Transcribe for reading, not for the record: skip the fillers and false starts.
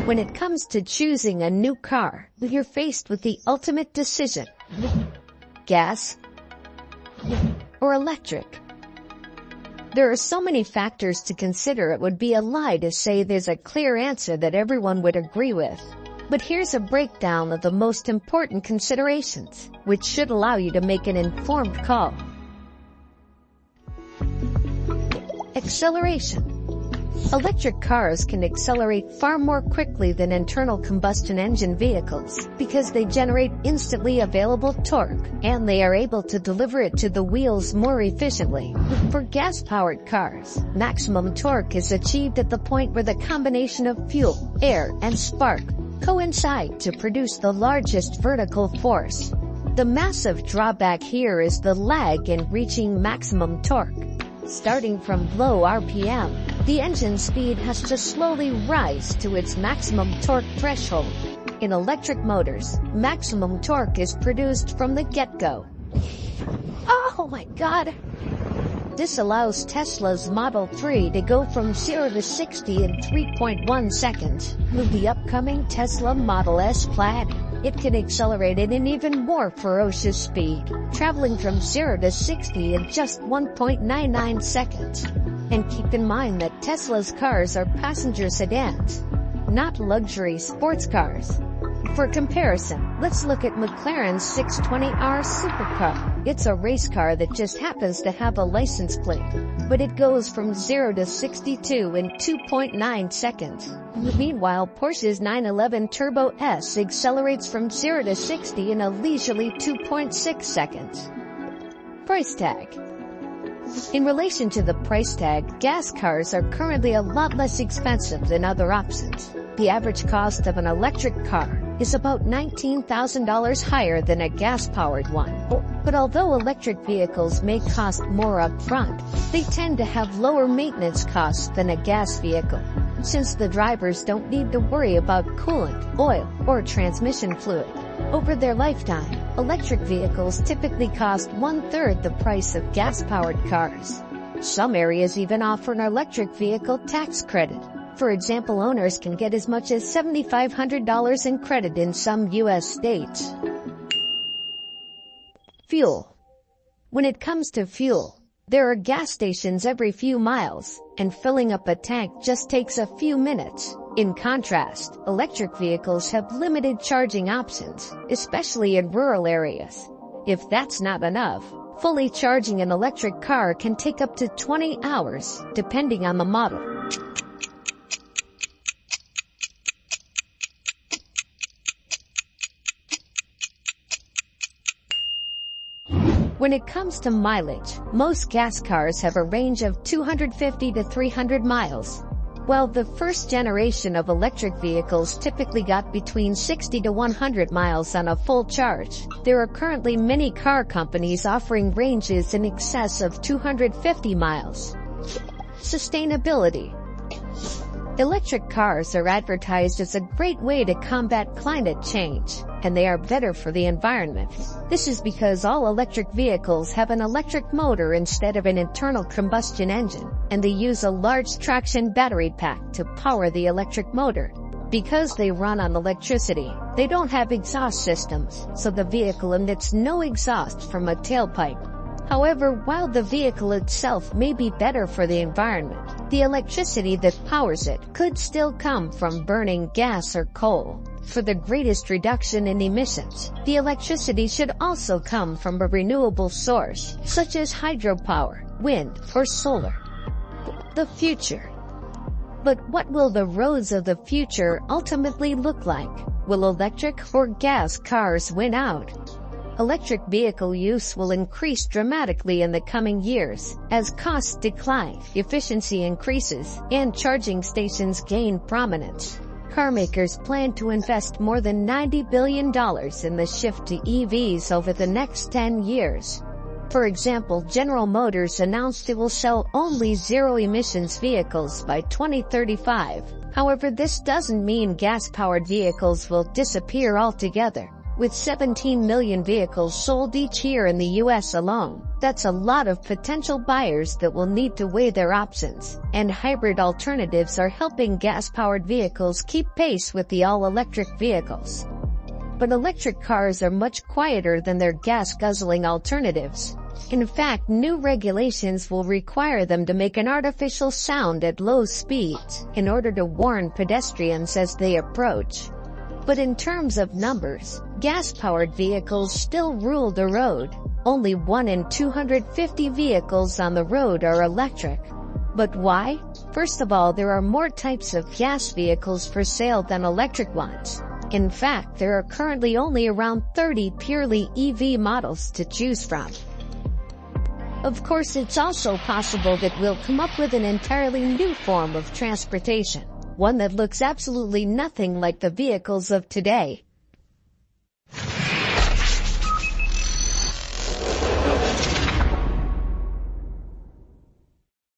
When it comes to choosing a new car, you're faced with the ultimate decision: gas or electric. There are so many factors to consider, it would be a lie to say there's a clear answer that everyone would agree with. But here's a breakdown of the most important considerations, which should allow you to make an informed call. Acceleration. Electric cars can accelerate far more quickly than internal combustion engine vehicles because they generate instantly available torque, and they are able to deliver it to the wheels more efficiently. For gas-powered cars, maximum torque is achieved at the point where the combination of fuel, air, and spark coincide to produce the largest vertical force. The massive drawback here is the lag in reaching maximum torque. Starting from low RPM, the engine speed has to slowly rise to its maximum torque threshold. In electric motors, maximum torque is produced from the get-go. Oh my God! This allows Tesla's Model 3 to go from 0 to 60 in 3.1 seconds. With the upcoming Tesla Model S Plaid, it can accelerate at an even more ferocious speed, traveling from 0 to 60 in just 1.99 seconds. And keep in mind that Tesla's cars are passenger sedans, not luxury sports cars. For comparison, let's look at McLaren's 620R supercar. It's a race car that just happens to have a license plate, but it goes from 0 to 62 in 2.9 seconds. Meanwhile, Porsche's 911 Turbo S accelerates from 0 to 60 in a leisurely 2.6 seconds. Price tag. In relation to the price tag, gas cars are currently a lot less expensive than other options. The average cost of an electric car is about $19,000 higher than a gas-powered one. But although electric vehicles may cost more upfront, they tend to have lower maintenance costs than a gas vehicle, since the drivers don't need to worry about coolant, oil, or transmission fluid. Over their lifetime, electric vehicles typically cost 1/3 the price of gas-powered cars. Some areas even offer an electric vehicle tax credit. For example, owners can get as much as $7,500 in credit in some U.S. states. Fuel. When it comes to fuel, there are gas stations every few miles, and filling up a tank just takes a few minutes. In contrast, electric vehicles have limited charging options, especially in rural areas. If that's not enough, fully charging an electric car can take up to 20 hours, depending on the model. When it comes to mileage, most gas cars have a range of 250 to 300 miles. While the first generation of electric vehicles typically got between 60 to 100 miles on a full charge, there are currently many car companies offering ranges in excess of 250 miles. Sustainability. Electric cars are advertised as a great way to combat climate change, and they are better for the environment. This is because all electric vehicles have an electric motor instead of an internal combustion engine, and they use a large traction battery pack to power the electric motor. Because they run on electricity, they don't have exhaust systems, so the vehicle emits no exhaust from a tailpipe. However, while the vehicle itself may be better for the environment, the electricity that powers it could still come from burning gas or coal. For the greatest reduction in emissions, the electricity should also come from a renewable source, such as hydropower, wind, or solar. The future. But what will the roads of the future ultimately look like? Will electric or gas cars win out? Electric vehicle use will increase dramatically in the coming years as costs decline, efficiency increases, and charging stations gain prominence. Carmakers plan to invest more than $90 billion in the shift to EVs over the next 10 years. For example, General Motors announced it will sell only zero-emissions vehicles by 2035. However, this doesn't mean gas-powered vehicles will disappear altogether. With 17 million vehicles sold each year in the U.S. alone, That's a lot of potential buyers that will need to weigh their options, and hybrid alternatives are helping gas-powered vehicles keep pace with the all-electric vehicles. But electric cars are much quieter than their gas-guzzling alternatives. In fact, new regulations will require them to make an artificial sound at low speeds in order to warn pedestrians as they approach. But in terms of numbers, gas-powered vehicles still rule the road. Only 1 in 250 vehicles on the road are electric. But why? First of all, there are more types of gas vehicles for sale than electric ones. In fact, there are currently only around 30 purely EV models to choose from. Of course, it's also possible that we'll come up with an entirely new form of transportation, one that looks absolutely nothing like the vehicles of today.